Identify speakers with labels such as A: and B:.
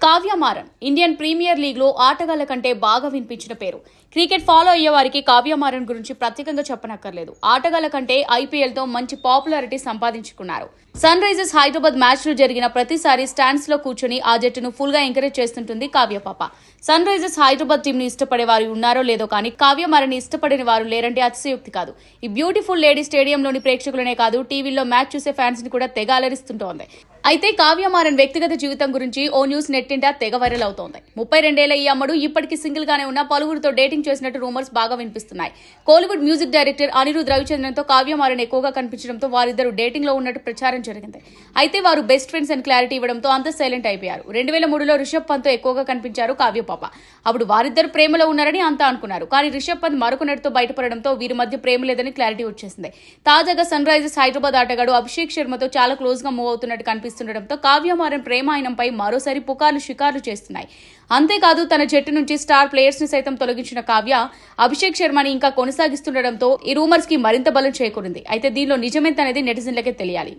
A: Kavya Maran Indian Premier League లో ఆటగాళ్ల కంటే బాగా వినిపించిన పేరు. క్రికెట్ ఫాలో అయ్యే వారికి కావ్య మారన్ గురించి ప్రత్యేకంగా చెప్పనక్కర్లేదు. ఆటగాళ్ల కంటే ఐపీఎల్ తో మంచి పాపులారిటీ సంపాదించుకున్నారు. సన్ రైజర్స్ హైదరాబాద్ మ్యాచ్ లు జరిగిన ప్రతిసారి స్టాండ్స్ లో కూర్చొని ఆ జట్టును ఫుల్ గా ఎంకరేజ్ చేస్తుంటుంది కావ్య పాప. సన్ రైజర్స్ హైదరాబాద్ టీం ని ఇష్టపడే వారు ఉన్నారో లేదో కానీ కావ్య మారన్ ఇష్టపడని వారు లేరంటే అతిశయోక్తి కాదు. ఈ బ్యూటిఫుల్ లేడీ స్టేడియంలోని ప్రేక్షకులనే కాదు, టీవీలో మ్యాచ్ చూసే ఫ్యాన్స్ ని కూడా తెగ అలరిస్తుంటోంది. అయితే కావ్య మారన్ వ్యక్తిగత జీవితం గురించి ఓ న్యూస్ నెట్టింట తెగ వైరల్ అవుతోంది. 32 ఏళ్ల ఈ అమ్మడు ఇప్పటికీ సింగిల్ గానే ఉన్న పలువురితో డేటింగ్ చేసినట్టు రూమర్స్ బాగా వినిపిస్తున్నాయి. కోలీవుడ్ మ్యూజిక్ డైరెక్టర్ అనిరుద్ రవిచంద్రన్ తో కావ్య మారన్ ఎక్కువగా కనిపించడంతో వారిద్దరూ డేటింగ్ లో ఉన్నట్టు ప్రచారం జరిగింది. అయితే వారు బెస్ట్ ఫ్రెండ్స్ అని క్లారిటీ ఇవ్వడంతో అంత సైలెంట్ అయిపోయారు. 2003లో రిషబ్ పంత్ తో ఎక్కువగా కనిపించారు కావ్య పాప. అప్పుడు వారిద్దరు ప్రేమలో ఉన్నారని అంతా అనుకున్నారు. కానీ రిషబ్ పంత్ మరొక నటితో బయటపడడంతో వీరి మధ్య ప్రేమ లేదని క్లారిటీ వచ్చేసింది. తాజాగా సన్ రైజర్స్ హైదరాబాద్ ఆటగాడు అభిషేక్ శర్మతో చాలా క్లోజ్ గా మూవ్ అవుతున్నట్టు కనిపిస్తుండటంతో కావ్య మారన్ ప్రేమాయణంపై మరోసారి పుకార్లు షికార్లు చేస్తున్నాయి. అంతేకాదు తన జట్టు నుంచి స్టార్ ప్లేయర్స్ ని సైతం తొలగించిన కావ్య అభిషేక్ శర్మని ఇంకా కొనసాగిస్తుండటంతో ఈ రూమర్స్ కి మరింత బలం చేకూరింది. అయితే దీనిలో నిజమేంతనేది నెటిజన్లకే తెలియాలి.